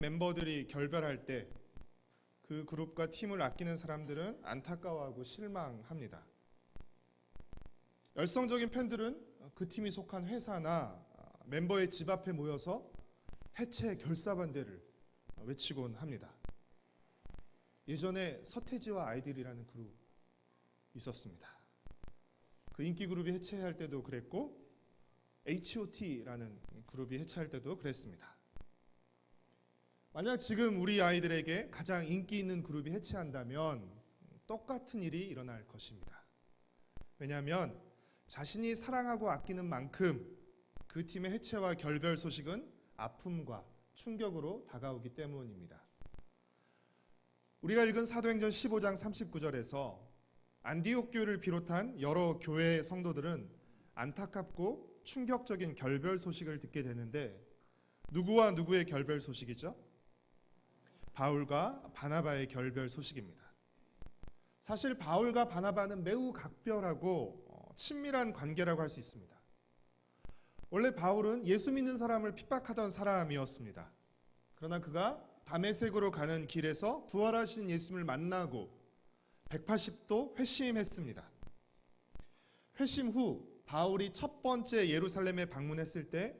멤버들이 결별할 때 그 그룹과 팀을 아끼는 사람들은 안타까워하고 실망합니다. 열성적인 팬들은 그 팀이 속한 회사나 멤버의 집 앞에 모여서 해체 결사반대를 외치곤 합니다. 예전에 서태지와 아이들이라는 그룹 있었습니다. 그 인기 그룹이 해체할 때도 그랬고 H.O.T라는 그룹이 해체할 때도 그랬습니다. 만약 지금 우리 아이들에게 가장 인기 있는 그룹이 해체한다면 똑같은 일이 일어날 것입니다. 왜냐하면 자신이 사랑하고 아끼는 만큼 그 팀의 해체와 결별 소식은 아픔과 충격으로 다가오기 때문입니다. 우리가 읽은 사도행전 15장 39절에서 안디옥 교회를 비롯한 여러 교회의 성도들은 안타깝고 충격적인 결별 소식을 듣게 되는데 누구와 누구의 결별 소식이죠? 바울과 바나바의 결별 소식입니다. 사실 바울과 바나바는 매우 각별하고 친밀한 관계라고 할 수 있습니다. 원래 바울은 예수 믿는 사람을 핍박하던 사람이었습니다. 그러나 그가 다메섹으로 가는 길에서 부활하신 예수님을 만나고 180도 회심했습니다. 회심 후 바울이 첫 번째 예루살렘에 방문했을 때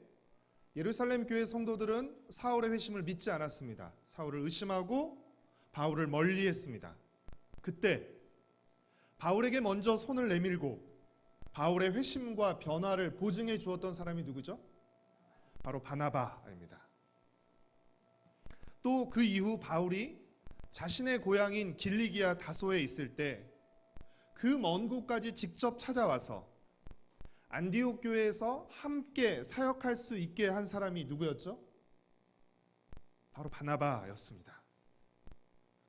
예루살렘 교회 성도들은 사울의 회심을 믿지 않았습니다. 사울을 의심하고 바울을 멀리했습니다. 그때 바울에게 먼저 손을 내밀고 바울의 회심과 변화를 보증해 주었던 사람이 누구죠? 바로 바나바입니다. 또 그 이후 바울이 자신의 고향인 길리기아 다소에 있을 때 그 먼 곳까지 직접 찾아와서 안디옥 교회에서 함께 사역할 수 있게 한 사람이 누구였죠? 바로 바나바였습니다.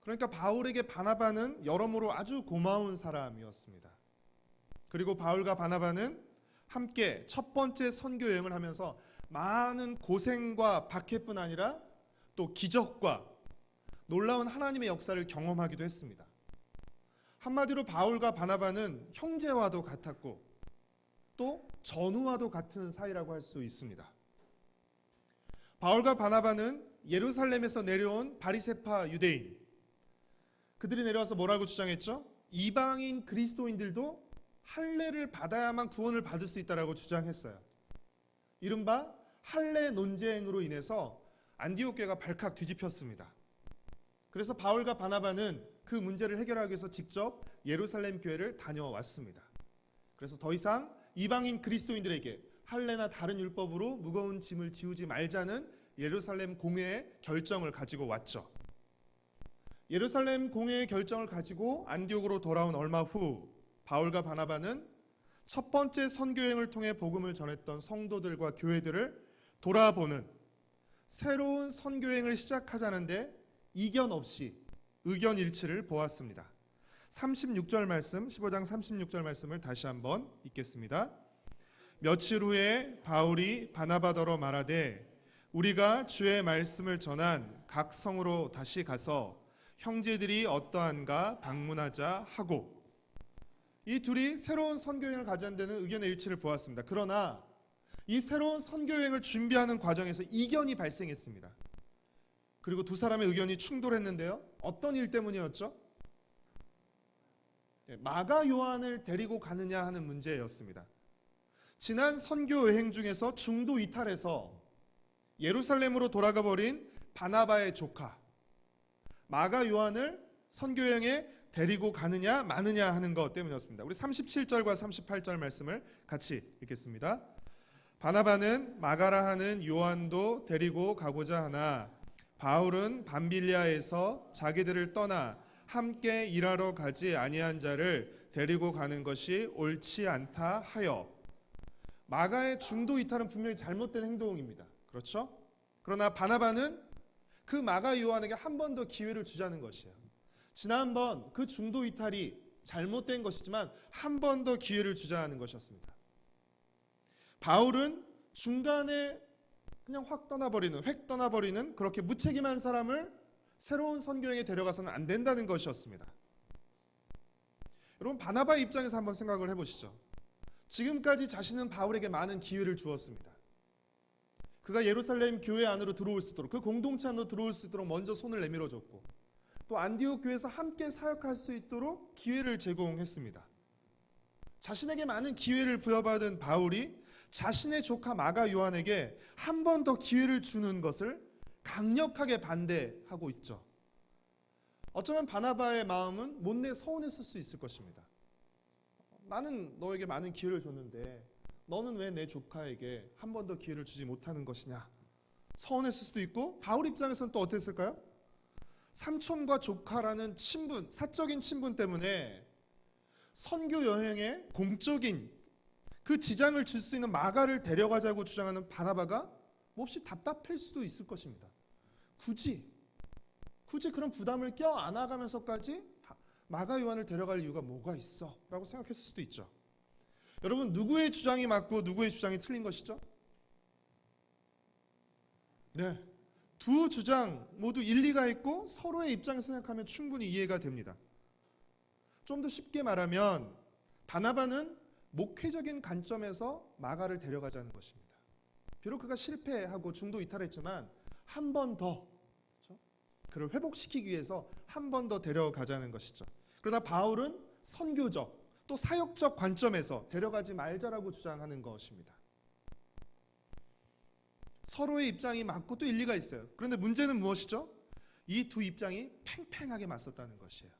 그러니까 바울에게 바나바는 여러모로 아주 고마운 사람이었습니다. 그리고 바울과 바나바는 함께 첫 번째 선교 여행을 하면서 많은 고생과 박해뿐 아니라 또 기적과 놀라운 하나님의 역사를 경험하기도 했습니다. 한마디로 바울과 바나바는 형제와도 같았고 또 전우와도 같은 사이라고 할 수 있습니다. 바울과 바나바는 예루살렘에서 내려온 바리새파 유대인, 그들이 내려와서 뭐라고 주장했죠? 이방인 그리스도인들도 할례를 받아야만 구원을 받을 수 있다라고 주장했어요. 이른바 할례 논쟁으로 인해서 안디옥 교회가 발칵 뒤집혔습니다. 그래서 바울과 바나바는 그 문제를 해결하기 위해서 직접 예루살렘 교회를 다녀왔습니다. 그래서 더 이상 이방인 그리스도인들에게 할례나 다른 율법으로 무거운 짐을 지우지 말자는 예루살렘 공회의 결정을 가지고 왔죠. 예루살렘 공회의 결정을 가지고 안디옥으로 돌아온 얼마 후 바울과 바나바는 첫 번째 선교여행을 통해 복음을 전했던 성도들과 교회들을 돌아보는 새로운 선교여행을 시작하자는데 이견 없이 의견 일치를 보았습니다. 36절 말씀, 15장 36절 말씀을 다시 한번 읽겠습니다. 며칠 후에 바울이 바나바더러 말하되 우리가 주의 말씀을 전한 각 성으로 다시 가서 형제들이 어떠한가 방문하자 하고, 이 둘이 새로운 선교여행을 가자는 데는 의견의 일치를 보았습니다. 그러나 이 새로운 선교여행을 준비하는 과정에서 이견이 발생했습니다. 그리고 두 사람의 의견이 충돌했는데요. 어떤 일 때문이었죠? 마가 요한을 데리고 가느냐 하는 문제였습니다. 지난 선교 여행 중에서 중도 이탈해서 예루살렘으로 돌아가 버린 바나바의 조카 마가 요한을 선교 여행에 데리고 가느냐 마느냐 하는 것 때문이었습니다. 우리 37절과 38절 말씀을 같이 읽겠습니다. 바나바는 마가라 하는 요한도 데리고 가고자 하나 바울은 밤빌리아에서 자기들을 떠나 함께 일하러 가지 아니한 자를 데리고 가는 것이 옳지 않다 하여. 마가의 중도 이탈은 분명히 잘못된 행동입니다. 그렇죠? 그러나 바나바는 그 마가 요한에게 한 번 더 기회를 주자는 것이에요. 지난번 그 중도 이탈이 잘못된 것이지만 한 번 더 기회를 주자는 것이었습니다. 바울은 중간에 그냥 획 떠나버리는 그렇게 무책임한 사람을 새로운 선교여행에 데려가서는 안 된다는 것이었습니다. 여러분, 바나바의 입장에서 한번 생각을 해보시죠. 지금까지 자신은 바울에게 많은 기회를 주었습니다. 그가 예루살렘 교회 안으로 들어올 수 있도록, 그 공동체 안으로 들어올 수 있도록 먼저 손을 내밀어 줬고, 또 안디옥 교회에서 함께 사역할 수 있도록 기회를 제공했습니다. 자신에게 많은 기회를 부여받은 바울이 자신의 조카 마가 요한에게 한 번 더 기회를 주는 것을 강력하게 반대하고 있죠. 어쩌면 바나바의 마음은 못내 서운했을 수 있을 것입니다. 나는 너에게 많은 기회를 줬는데 너는 왜 내 조카에게 한 번 더 기회를 주지 못하는 것이냐, 서운했을 수도 있고, 바울 입장에서는 또 어땠을까요? 삼촌과 조카라는 친분, 사적인 친분 때문에 선교 여행에 공적인 그 지장을 줄 수 있는 마가를 데려가자고 주장하는 바나바가 몹시 답답할 수도 있을 것입니다. 굳이 그런 부담을 껴안아가면서까지 마가 요한을 데려갈 이유가 뭐가 있어? 라고 생각했을 수도 있죠. 여러분, 누구의 주장이 맞고 누구의 주장이 틀린 것이죠? 네, 두 주장 모두 일리가 있고 서로의 입장에서 생각하면 충분히 이해가 됩니다. 좀 더 쉽게 말하면 바나바는 목회적인 관점에서 마가를 데려가자는 것입니다. 비록 그가 실패하고 중도 이탈했지만 한 번 더, 그렇죠? 그를 회복시키기 위해서 한 번 더 데려가자는 것이죠. 그러나 바울은 선교적 또 사역적 관점에서 데려가지 말자라고 주장하는 것입니다. 서로의 입장이 맞고 또 일리가 있어요. 그런데 문제는 무엇이죠? 이 두 입장이 팽팽하게 맞섰다는 것이에요.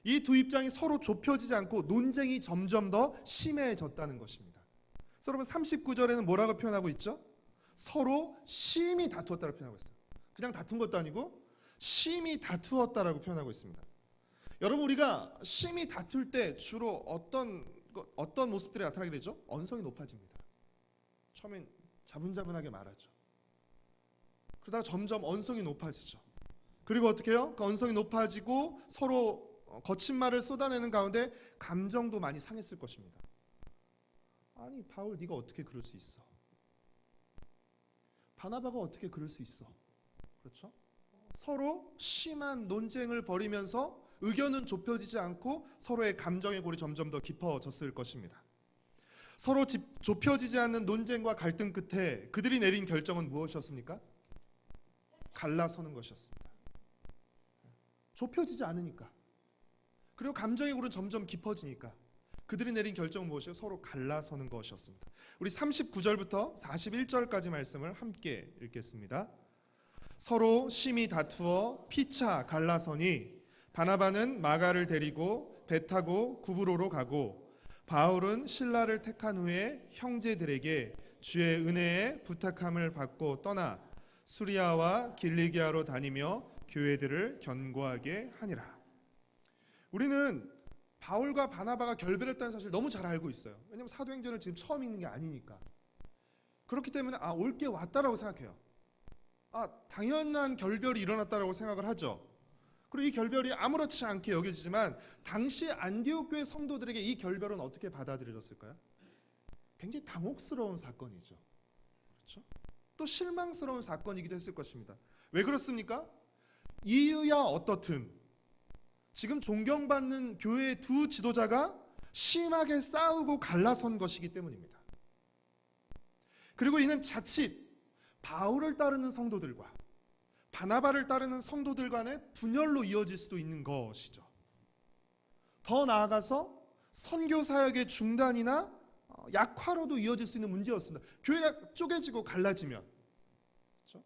이 두 입장이 서로 좁혀지지 않고 논쟁이 점점 더 심해졌다는 것입니다. 여러분, 39절에는 뭐라고 표현하고 있죠? 서로 심히 다투었다고 표현하고 있어요. 그냥 다툰 것도 아니고 심히 다투었다라고 표현하고 있습니다. 여러분, 우리가 심히 다툴 때 주로 어떤 모습들이 나타나게 되죠? 언성이 높아집니다. 처음엔 자분자분하게 말하죠. 그러다가 점점 언성이 높아지죠. 그리고 어떻게 해요? 그 언성이 높아지고 서로 거친 말을 쏟아내는 가운데 감정도 많이 상했을 것입니다. 아니, 바울, 네가 어떻게 그럴 수 있어? 바나바가 어떻게 그럴 수 있어? 그렇죠? 서로 심한 논쟁을 벌이면서 의견은 좁혀지지 않고 서로의 감정의 골이 점점 더 깊어졌을 것입니다. 서로 좁혀지지 않는 논쟁과 갈등 끝에 그들이 내린 결정은 무엇이었습니까? 갈라서는 것이었습니다. 좁혀지지 않으니까, 그리고 감정의 골은 점점 깊어지니까 그들이 내린 결정은 무엇이요? 서로 갈라서는 것이었습니다. 우리 39절부터 41절까지 말씀을 함께 읽겠습니다. 서로 심히 다투어 피차 갈라서니 바나바는 마가를 데리고 배 타고 구브로로 가고, 바울은 실라를 택한 후에 형제들에게 주의 은혜에 부탁함을 받고 떠나 수리아와 길리기아로 다니며 교회들을 견고하게 하니라. 우리는 바울과 바나바가 결별했다는 사실을 너무 잘 알고 있어요. 왜냐하면 사도행전을 지금 처음 읽는 게 아니니까. 그렇기 때문에 올 게 왔다라고 생각해요. 당연한 결별이 일어났다라고 생각을 하죠. 그리고 이 결별이 아무렇지 않게 여겨지지만 당시 안디옥 교회 성도들에게 이 결별은 어떻게 받아들여졌을까요? 굉장히 당혹스러운 사건이죠. 그렇죠? 또 실망스러운 사건이기도 했을 것입니다. 왜 그렇습니까? 이유야 어떻든 지금 존경받는 교회의 두 지도자가 심하게 싸우고 갈라선 것이기 때문입니다. 그리고 이는 자칫 바울을 따르는 성도들과 바나바를 따르는 성도들 간의 분열로 이어질 수도 있는 것이죠. 더 나아가서 선교 사역의 중단이나 약화로도 이어질 수 있는 문제였습니다. 교회가 쪼개지고 갈라지면, 그렇죠?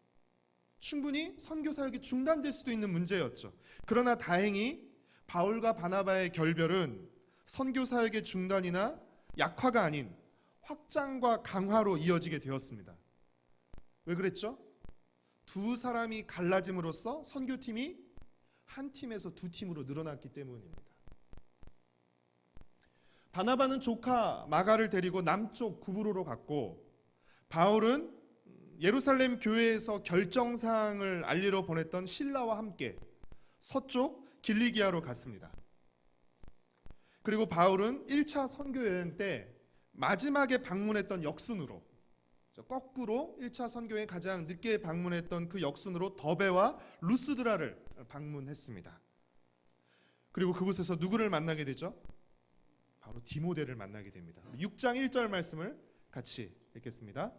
충분히 선교 사역이 중단될 수도 있는 문제였죠. 그러나 다행히 바울과 바나바의 결별은 선교 사역의 중단이나 약화가 아닌 확장과 강화로 이어지게 되었습니다. 왜 그랬죠? 두 사람이 갈라짐으로써 선교팀이 한 팀에서 두 팀으로 늘어났기 때문입니다. 바나바는 조카 마가를 데리고 남쪽 구브로로 갔고, 바울은 예루살렘 교회에서 결정사항을 알리러 보냈던 실라와 함께 서쪽 길리기아로 갔습니다. 그리고 바울은 1차 선교 여행 때 마지막에 방문했던 역순으로, 거꾸로 1차 선교에 가장 늦게 방문했던 그 역순으로 더베와 루스드라를 방문했습니다. 그리고 그곳에서 누구를 만나게 되죠? 바로 디모데를 만나게 됩니다. 6장 1절 말씀을 같이 읽겠습니다.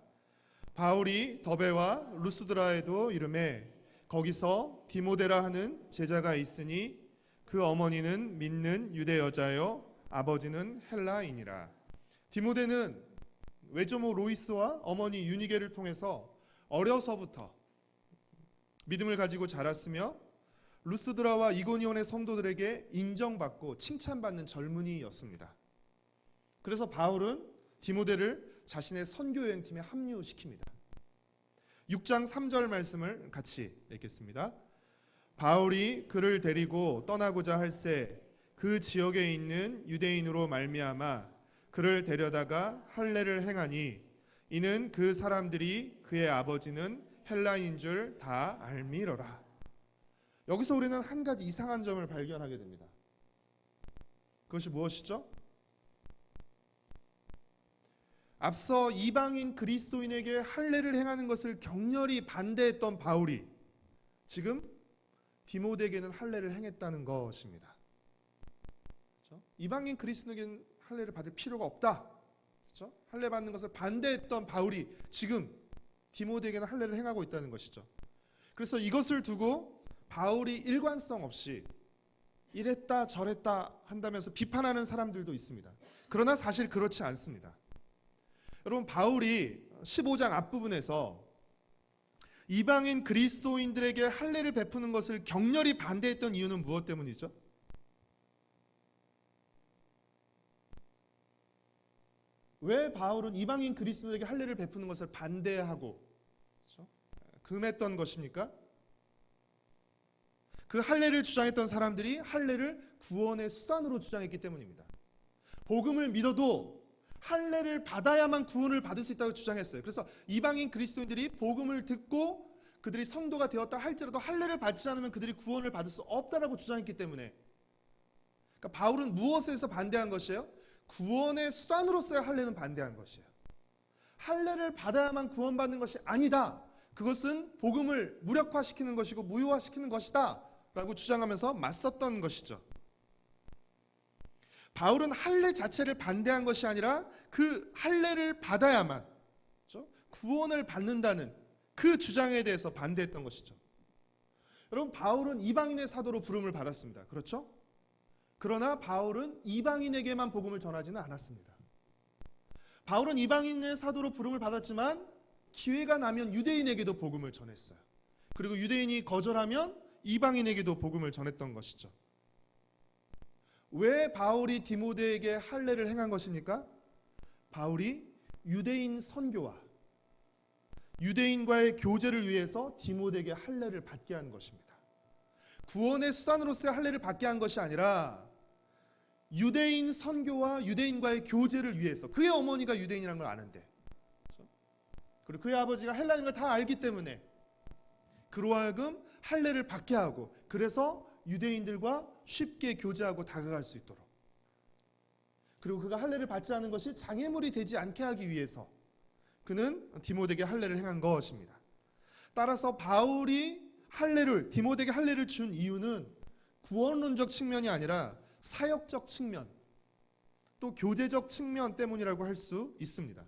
바울이 더베와 루스드라에도 이르매 거기서 디모데라 하는 제자가 있으니 그 어머니는 믿는 유대 여자요 아버지는 헬라인이라. 디모데는 외조모 로이스와 어머니 유니게를 통해서 어려서부터 믿음을 가지고 자랐으며 루스드라와 이고니온의 성도들에게 인정받고 칭찬받는 젊은이였습니다. 그래서 바울은 디모데를 자신의 선교 여행팀에 합류시킵니다. 6장 3절 말씀을 같이 읽겠습니다. 바울이 그를 데리고 떠나고자 할새 그 지역에 있는 유대인으로 말미암아 그를 데려다가 할례를 행하니 이는 그 사람들이 그의 아버지는 헬라인인 줄 다 알미러라. 여기서 우리는 한 가지 이상한 점을 발견하게 됩니다. 그것이 무엇이죠? 앞서 이방인 그리스도인에게 할례를 행하는 것을 격렬히 반대했던 바울이 지금 디모데에게는 할례를 행했다는 것입니다. 그렇죠? 이방인 그리스도인에게는 할례를 받을 필요가 없다. 그렇죠? 할례 받는 것을 반대했던 바울이 지금 디모데에게는 할례를 행하고 있다는 것이죠. 그래서 이것을 두고 바울이 일관성 없이 이랬다 저랬다 한다면서 비판하는 사람들도 있습니다. 그러나 사실 그렇지 않습니다. 여러분, 바울이 15장 앞부분에서 이방인 그리스도인들에게 할례를 베푸는 것을 격렬히 반대했던 이유는 무엇 때문이죠? 왜 바울은 이방인 그리스도인에게 할례를 베푸는 것을 반대하고 그렇죠? 금했던 것입니까? 그 할례를 주장했던 사람들이 할례를 구원의 수단으로 주장했기 때문입니다. 복음을 믿어도 할례를 받아야만 구원을 받을 수 있다고 주장했어요. 그래서 이방인 그리스도인들이 복음을 듣고 그들이 성도가 되었다 할지라도 할례를 받지 않으면 그들이 구원을 받을 수 없다라고 주장했기 때문에, 그러니까 바울은 무엇에서 반대한 것이에요? 구원의 수단으로서의 할례는 반대한 것이에요. 할례를 받아야만 구원받는 것이 아니다. 그것은 복음을 무력화시키는 것이고 무효화시키는 것이다 라고 주장하면서 맞섰던 것이죠. 바울은 할례 자체를 반대한 것이 아니라 그 할례를 받아야만 그렇죠? 구원을 받는다는 그 주장에 대해서 반대했던 것이죠. 여러분, 바울은 이방인의 사도로 부름을 받았습니다. 그렇죠? 그러나 바울은 이방인에게만 복음을 전하지는 않았습니다. 바울은 이방인의 사도로 부름을 받았지만 기회가 나면 유대인에게도 복음을 전했어요. 그리고 유대인이 거절하면 이방인에게도 복음을 전했던 것이죠. 왜 바울이 디모데에게 할례를 행한 것입니까? 바울이 유대인 선교와 유대인과의 교제를 위해서 디모데에게 할례를 받게 한 것입니다. 구원의 수단으로서의 할례를 받게 한 것이 아니라 유대인 선교와 유대인과의 교제를 위해서. 그의 어머니가 유대인이라는 걸 아는데, 그렇죠? 그리고 그의 아버지가 헬라인인 걸 다 알기 때문에 그로 하여금 할례를 받게 하고, 그래서 유대인들과 쉽게 교제하고 다가갈 수 있도록, 그리고 그가 할례를 받지 않은 것이 장애물이 되지 않게 하기 위해서 그는 디모데에게 할례를 행한 것입니다. 따라서 바울이 디모데에게 할례를 준 이유는 구원론적 측면이 아니라 사역적 측면, 또 교제적 측면 때문이라고 할 수 있습니다.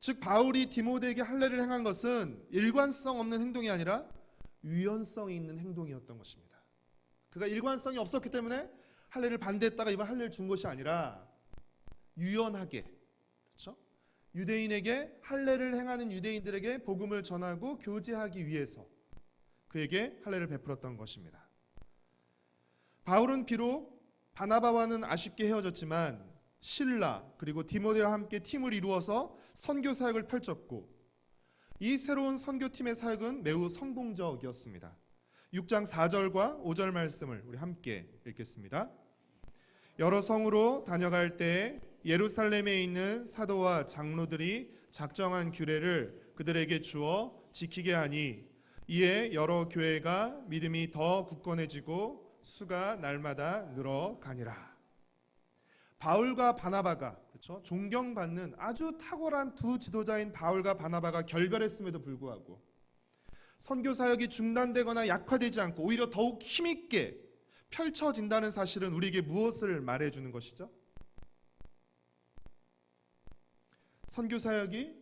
즉, 바울이 디모데에게 할례를 행한 것은 일관성 없는 행동이 아니라 유연성이 있는 행동이었던 것입니다. 그가 일관성이 없었기 때문에 할례를 반대했다가 이번 할례를 준 것이 아니라 유연하게, 그렇죠? 유대인에게 할례를 행하는 유대인들에게 복음을 전하고 교제하기 위해서 그에게 할례를 베풀었던 것입니다. 바울은 비록 바나바와는 아쉽게 헤어졌지만 실라 그리고 디모데와 함께 팀을 이루어서 선교 사역을 펼쳤고, 이 새로운 선교팀의 사역은 매우 성공적이었습니다. 6장 4절과 5절 말씀을 우리 함께 읽겠습니다. 여러 성으로 다녀갈 때 예루살렘에 있는 사도와 장로들이 작정한 규례를 그들에게 주어 지키게 하니 이에 여러 교회가 믿음이 더 굳건해지고 수가 날마다 늘어가니라. 바울과 바나바가, 그렇죠? 존경받는 아주 탁월한 두 지도자인 바울과 바나바가 결별했음에도 불구하고 선교 사역이 중단되거나 약화되지 않고 오히려 더욱 힘있게 펼쳐진다는 사실은 우리에게 무엇을 말해주는 것이죠? 선교 사역이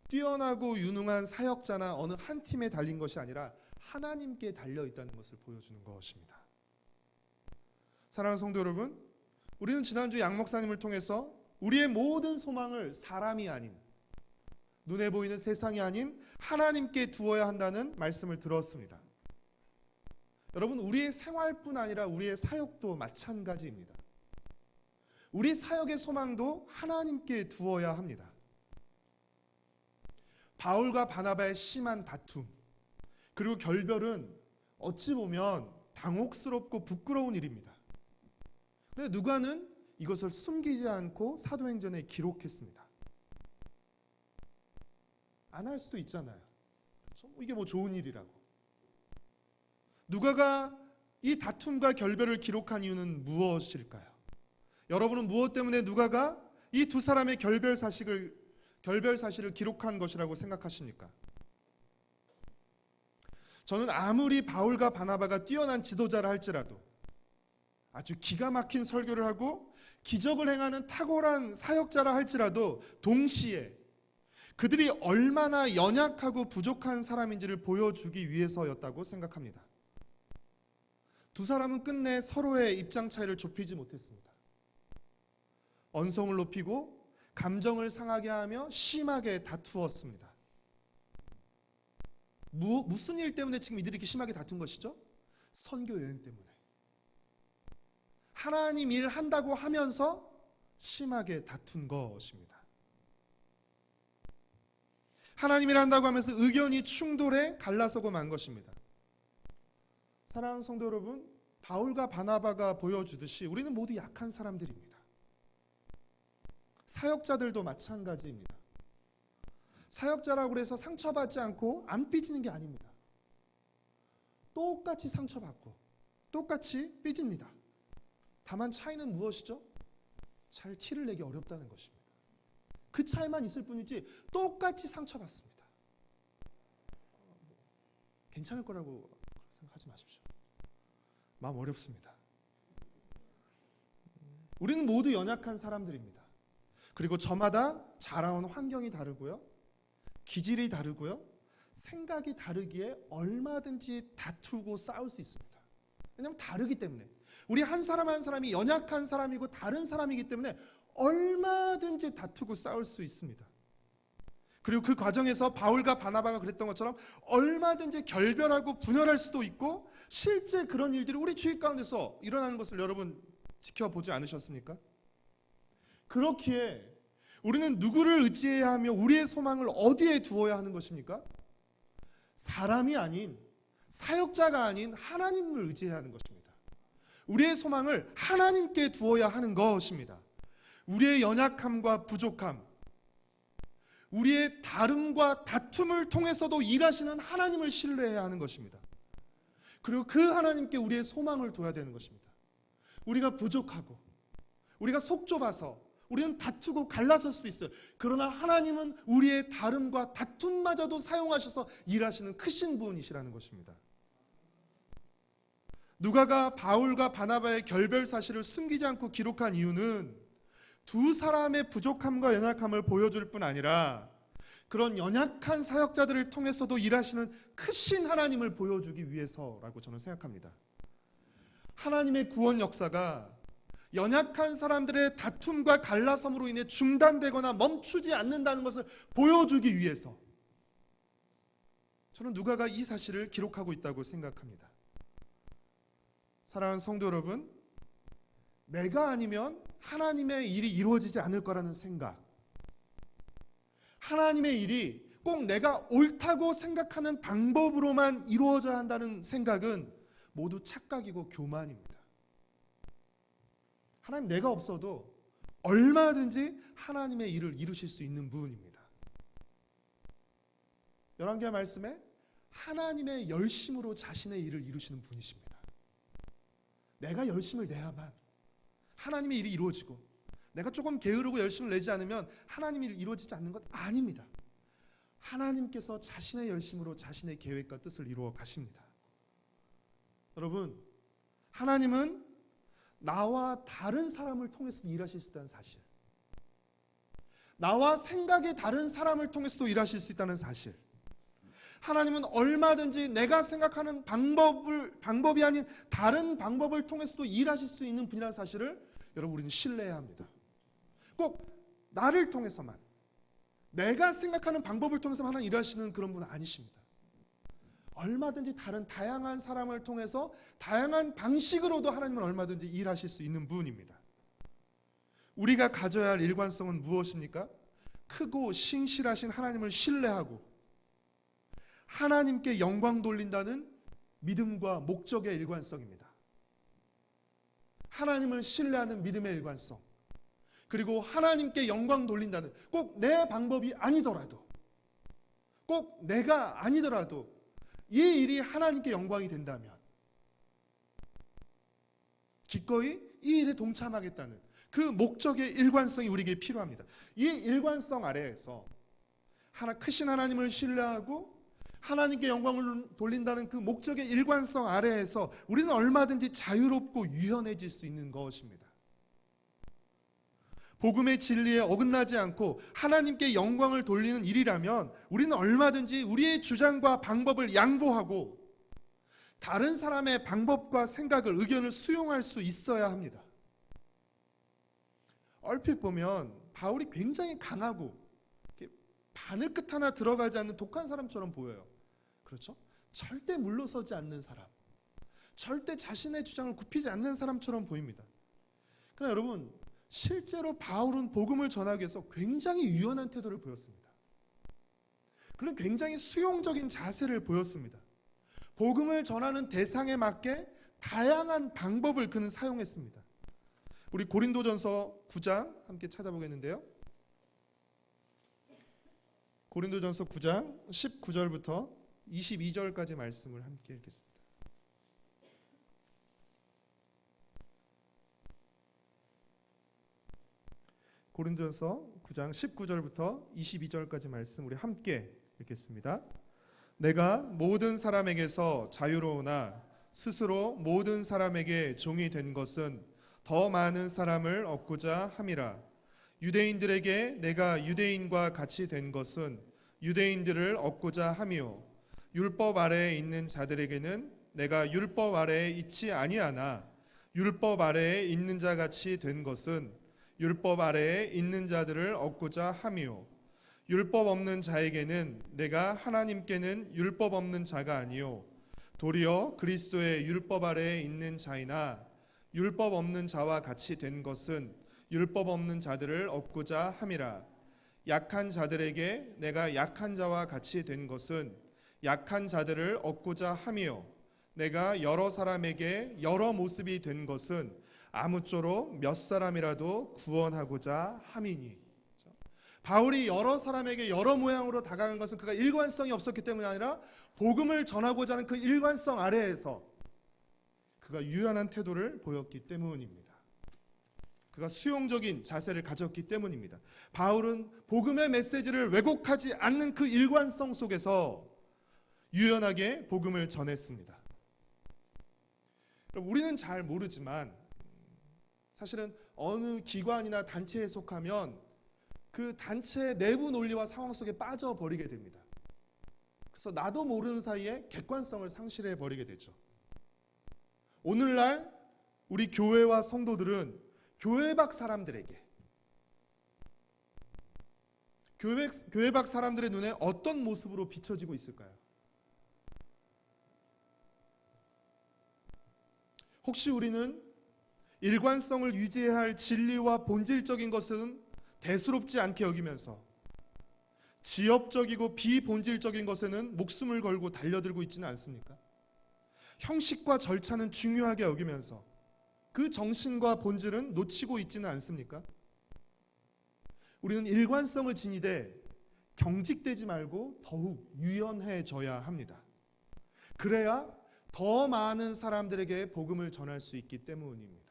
뛰어나고 유능한 사역자나 어느 한 팀에 달린 것이 아니라 하나님께 달려 있다는 것을 보여주는 것입니다. 사랑하는 성도 여러분, 우리는 지난주 양 목사님을 통해서 우리의 모든 소망을 사람이 아닌, 눈에 보이는 세상이 아닌 하나님께 두어야 한다는 말씀을 들었습니다. 여러분, 우리의 생활뿐 아니라 우리의 사역도 마찬가지입니다. 우리 사역의 소망도 하나님께 두어야 합니다. 바울과 바나바의 심한 다툼, 그리고 결별은 어찌 보면 당혹스럽고 부끄러운 일입니다. 그런데 누가는 이것을 숨기지 않고 사도행전에 기록했습니다. 안 할 수도 있잖아요. 이게 뭐 좋은 일이라고. 누가가 이 다툼과 결별을 기록한 이유는 무엇일까요? 여러분은 무엇 때문에 누가가 이 두 사람의 결별 사실을 기록한 것이라고 생각하십니까? 저는 아무리 바울과 바나바가 뛰어난 지도자라 할지라도, 아주 기가 막힌 설교를 하고 기적을 행하는 탁월한 사역자라 할지라도 동시에 그들이 얼마나 연약하고 부족한 사람인지를 보여주기 위해서였다고 생각합니다. 두 사람은 끝내 서로의 입장 차이를 좁히지 못했습니다. 언성을 높이고 감정을 상하게 하며 심하게 다투었습니다. 무슨 일 때문에 지금 이들이 이렇게 심하게 다툰 것이죠? 선교 여행 때문에. 하나님 일 한다고 하면서 심하게 다툰 것입니다. 하나님 일 한다고 하면서 의견이 충돌해 갈라서고 만 것입니다. 사랑하는 성도 여러분, 바울과 바나바가 보여주듯이 우리는 모두 약한 사람들입니다. 사역자들도 마찬가지입니다. 사역자라고 해서 상처받지 않고 안 삐지는 게 아닙니다. 똑같이 상처받고 똑같이 삐집니다. 다만 차이는 무엇이죠? 잘 티를 내기 어렵다는 것입니다. 그 차이만 있을 뿐이지 똑같이 상처받습니다. 괜찮을 거라고 생각하지 마십시오. 마음 어렵습니다. 우리는 모두 연약한 사람들입니다. 그리고 저마다 자라온 환경이 다르고요, 기질이 다르고요, 생각이 다르기에 얼마든지 다투고 싸울 수 있습니다. 왜냐하면 다르기 때문에. 우리 한 사람 한 사람이 연약한 사람이고 다른 사람이기 때문에 얼마든지 다투고 싸울 수 있습니다. 그리고 그 과정에서 바울과 바나바가 그랬던 것처럼 얼마든지 결별하고 분열할 수도 있고, 실제 그런 일들이 우리 주위 가운데서 일어나는 것을 여러분 지켜보지 않으셨습니까? 그렇기에 우리는 누구를 의지해야 하며 우리의 소망을 어디에 두어야 하는 것입니까? 사람이 아닌, 사역자가 아닌 하나님을 의지해야 하는 것입니다. 우리의 소망을 하나님께 두어야 하는 것입니다. 우리의 연약함과 부족함, 우리의 다름과 다툼을 통해서도 일하시는 하나님을 신뢰해야 하는 것입니다. 그리고 그 하나님께 우리의 소망을 둬야 되는 것입니다. 우리가 부족하고 우리가 속 좁아서 우리는 다투고 갈라설 수도 있어요. 그러나 하나님은 우리의 다름과 다툼마저도 사용하셔서 일하시는 크신 분이시라는 것입니다. 누가가 바울과 바나바의 결별 사실을 숨기지 않고 기록한 이유는 두 사람의 부족함과 연약함을 보여줄 뿐 아니라 그런 연약한 사역자들을 통해서도 일하시는 크신 하나님을 보여주기 위해서라고 저는 생각합니다. 하나님의 구원 역사가 연약한 사람들의 다툼과 갈라섬으로 인해 중단되거나 멈추지 않는다는 것을 보여주기 위해서 저는 누가가 이 사실을 기록하고 있다고 생각합니다. 사랑하는 성도 여러분, 내가 아니면 하나님의 일이 이루어지지 않을 거라는 생각, 하나님의 일이 꼭 내가 옳다고 생각하는 방법으로만 이루어져야 한다는 생각은 모두 착각이고 교만입니다. 하나님, 내가 없어도 얼마든지 하나님의 일을 이루실 수 있는 분입니다. 열왕기하 말씀에 하나님의 열심으로 자신의 일을 이루시는 분이십니다. 내가 열심을 내야만 하나님의 일이 이루어지고, 내가 조금 게으르고 열심을 내지 않으면 하나님의 일이 이루어지지 않는 것 아닙니다. 하나님께서 자신의 열심으로 자신의 계획과 뜻을 이루어 가십니다. 여러분, 하나님은 나와 다른 사람을 통해서 일하실 수 있다는 사실, 나와 생각이 다른 사람을 통해서도 일하실 수 있다는 사실. 하나님은 얼마든지 내가 생각하는 방법이 아닌 다른 방법을 통해서도 일하실 수 있는 분이라는 사실을 여러분 우리는 신뢰해야 합니다. 꼭 나를 통해서만, 내가 생각하는 방법을 통해서만 하나님 일하시는 그런 분은 아니십니다. 얼마든지 다른 다양한 사람을 통해서 다양한 방식으로도 하나님은 얼마든지 일하실 수 있는 분입니다. 우리가 가져야 할 일관성은 무엇입니까? 크고 신실하신 하나님을 신뢰하고 하나님께 영광 돌린다는 믿음과 목적의 일관성입니다. 하나님을 신뢰하는 믿음의 일관성, 그리고 하나님께 영광 돌린다는, 꼭 내 방법이 아니더라도, 꼭 내가 아니더라도 이 일이 하나님께 영광이 된다면 기꺼이 이 일에 동참하겠다는 그 목적의 일관성이 우리에게 필요합니다. 이 일관성 아래에서 크신 하나님을 신뢰하고 하나님께 영광을 돌린다는 그 목적의 일관성 아래에서 우리는 얼마든지 자유롭고 유연해질 수 있는 것입니다. 복음의 진리에 어긋나지 않고 하나님께 영광을 돌리는 일이라면 우리는 얼마든지 우리의 주장과 방법을 양보하고 다른 사람의 방법과 생각을, 의견을 수용할 수 있어야 합니다. 얼핏 보면 바울이 굉장히 강하고 바늘 끝 하나 들어가지 않는 독한 사람처럼 보여요. 그렇죠? 절대 물러서지 않는 사람, 절대 자신의 주장을 굽히지 않는 사람처럼 보입니다. 그러나 여러분, 실제로 바울은 복음을 전하기 위해서 굉장히 유연한 태도를 보였습니다. 그는 굉장히 수용적인 자세를 보였습니다. 복음을 전하는 대상에 맞게 다양한 방법을 그는 사용했습니다. 우리 고린도전서 9장 함께 찾아보겠는데요. 고린도전서 9장 19절부터 22절까지 말씀을 함께 읽겠습니다. 고린도전서 9장 19절부터 22절까지 말씀 우리 함께 읽겠습니다. 내가 모든 사람에게서 자유로우나 스스로 모든 사람에게 종이 된 것은 더 많은 사람을 얻고자 함이라. 유대인들에게 내가 유대인과 같이 된 것은 유대인들을 얻고자 함이요, 율법 아래에 있는 자들에게는 내가 율법 아래에 있지 아니하나 율법 아래에 있는 자 같이 된 것은 율법 아래에 있는 자들을 얻고자 함이요, 율법 없는 자에게는 내가 하나님께는 율법 없는 자가 아니요 도리어 그리스도의 율법 아래에 있는 자이나 율법 없는 자와 같이 된 것은 율법 없는 자들을 얻고자 함이라. 약한 자들에게 내가 약한 자와 같이 된 것은 약한 자들을 얻고자 함이요 내가 여러 사람에게 여러 모습이 된 것은 아무쪼록 몇 사람이라도 구원하고자 함이니. 바울이 여러 사람에게 여러 모양으로 다가간 것은 그가 일관성이 없었기 때문이 아니라 복음을 전하고자 하는 그 일관성 아래에서 그가 유연한 태도를 보였기 때문입니다. 그가 수용적인 자세를 가졌기 때문입니다. 바울은 복음의 메시지를 왜곡하지 않는 그 일관성 속에서 유연하게 복음을 전했습니다. 우리는 잘 모르지만 사실은 어느 기관이나 단체에 속하면 그 단체의 내부 논리와 상황 속에 빠져버리게 됩니다. 그래서 나도 모르는 사이에 객관성을 상실해 버리게 되죠. 오늘날 우리 교회와 성도들은 교회 밖 사람들에게, 교회 밖 사람들의 눈에 어떤 모습으로 비춰지고 있을까요? 혹시 우리는 일관성을 유지해야 할 진리와 본질적인 것은 대수롭지 않게 여기면서 지엽적이고 비본질적인 것에는 목숨을 걸고 달려들고 있지는 않습니까? 형식과 절차는 중요하게 여기면서 그 정신과 본질은 놓치고 있지는 않습니까? 우리는 일관성을 지니되 경직되지 말고 더욱 유연해져야 합니다. 그래야 더 많은 사람들에게 복음을 전할 수 있기 때문입니다.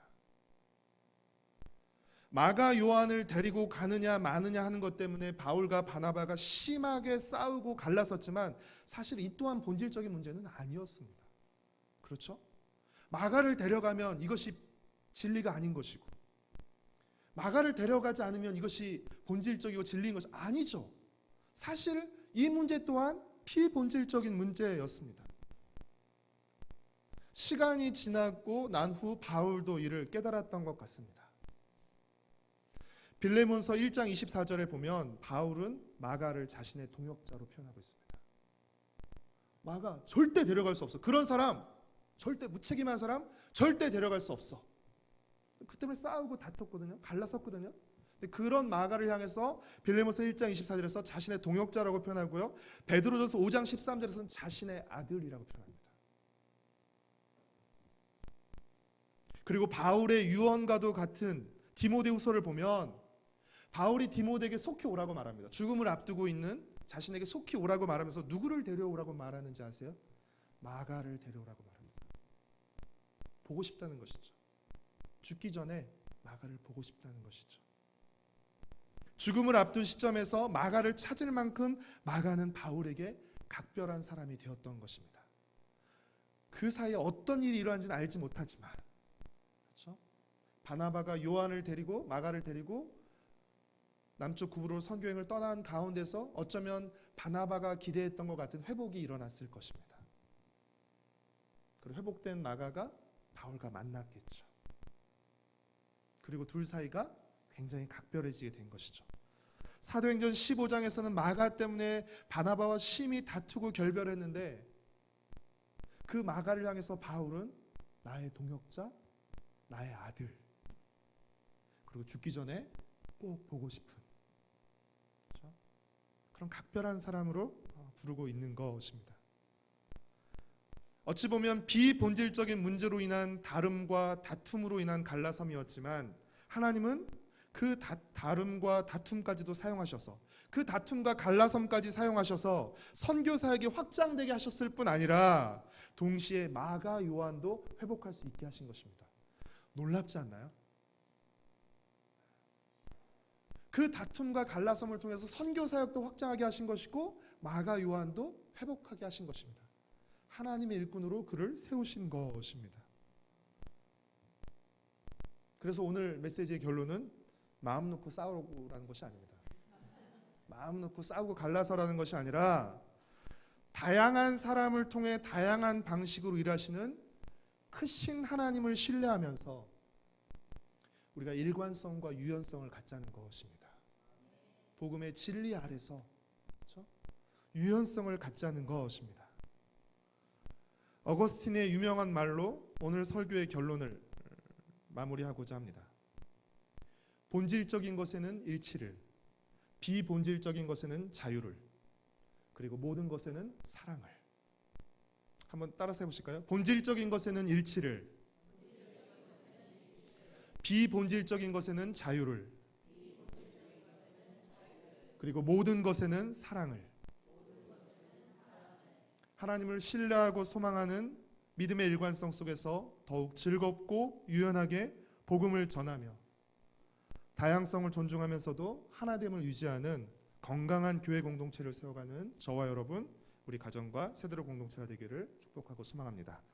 마가 요한을 데리고 가느냐 마느냐 하는 것 때문에 바울과 바나바가 심하게 싸우고 갈라섰지만 사실 이 또한 본질적인 문제는 아니었습니다. 그렇죠? 마가를 데려가면 이것이 진리가 아닌 것이고, 마가를 데려가지 않으면 이것이 본질적이고 진리인 것이 아니죠. 사실 이 문제 또한 피본질적인 문제였습니다. 시간이 지나고 난 후 바울도 이를 깨달았던 것 같습니다. 빌레몬서 1장 24절에 보면 바울은 마가를 자신의 동역자로 표현하고 있습니다. 마가 절대 데려갈 수 없어. 그런 사람, 절대 무책임한 사람 절대 데려갈 수 없어. 그 때문에 싸우고 다퉜거든요. 갈라섰거든요. 근데 그런 마가를 향해서 빌레몬서 1장 24절에서 자신의 동역자라고 표현하고요. 베드로전서 5장 13절에서는 자신의 아들이라고 표현합니다. 그리고 바울의 유언과도 같은 디모데후서를 보면 바울이 디모데에게 속히 오라고 말합니다. 죽음을 앞두고 있는 자신에게 속히 오라고 말하면서 누구를 데려오라고 말하는지 아세요? 마가를 데려오라고 말합니다. 보고 싶다는 것이죠. 죽기 전에 마가를 보고 싶다는 것이죠. 죽음을 앞둔 시점에서 마가를 찾을 만큼 마가는 바울에게 각별한 사람이 되었던 것입니다. 그 사이에 어떤 일이 일어난지는 알지 못하지만, 그렇죠? 바나바가 요한을 데리고 마가를 데리고 남쪽 구부로 선교행을 떠난 가운데서 어쩌면 바나바가 기대했던 것 같은 회복이 일어났을 것입니다. 그리고 회복된 마가가 바울과 만났겠죠. 그리고 둘 사이가 굉장히 각별해지게 된 것이죠. 사도행전 15장에서는 마가 때문에 바나바와 심히 다투고 결별했는데 그 마가를 향해서 바울은 나의 동역자, 나의 아들, 그리고 죽기 전에 꼭 보고 싶은, 그렇죠? 그런 각별한 사람으로 부르고 있는 것입니다. 어찌 보면 비본질적인 문제로 인한 다름과 다툼으로 인한 갈라섬이었지만 하나님은 그 다름과 다툼까지도 사용하셔서 그 다툼과 갈라섬까지 사용하셔서 선교 사역이 확장되게 하셨을 뿐 아니라 동시에 마가 요한도 회복할 수 있게 하신 것입니다. 놀랍지 않나요? 그 다툼과 갈라섬을 통해서 선교 사역도 확장하게 하신 것이고 마가 요한도 회복하게 하신 것입니다. 하나님의 일꾼으로 그를 세우신 것입니다. 그래서 오늘 메시지의 결론은 마음 놓고 싸우라는 것이 아닙니다. 마음 놓고 싸우고 갈라서라는 것이 아니라 다양한 사람을 통해 다양한 방식으로 일하시는 크신 하나님을 신뢰하면서 우리가 일관성과 유연성을 갖자는 것입니다. 복음의 진리 아래서, 그렇죠? 유연성을 갖자는 것입니다. 어거스틴의 유명한 말로 오늘 설교의 결론을 마무리하고자 합니다. 본질적인 것에는 일치를, 비본질적인 것에는 자유를, 그리고 모든 것에는 사랑을. 한번 따라서 해보실까요? 본질적인 것에는 일치를, 비본질적인 것에는 자유를, 그리고 모든 것에는 사랑을. 하나님을 신뢰하고 소망하는 믿음의 일관성 속에서 더욱 즐겁고 유연하게 복음을 전하며 다양성을 존중하면서도 하나됨을 유지하는 건강한 교회 공동체를 세워가는 저와 여러분, 우리 가정과 세대로 공동체가 되기를 축복하고 소망합니다.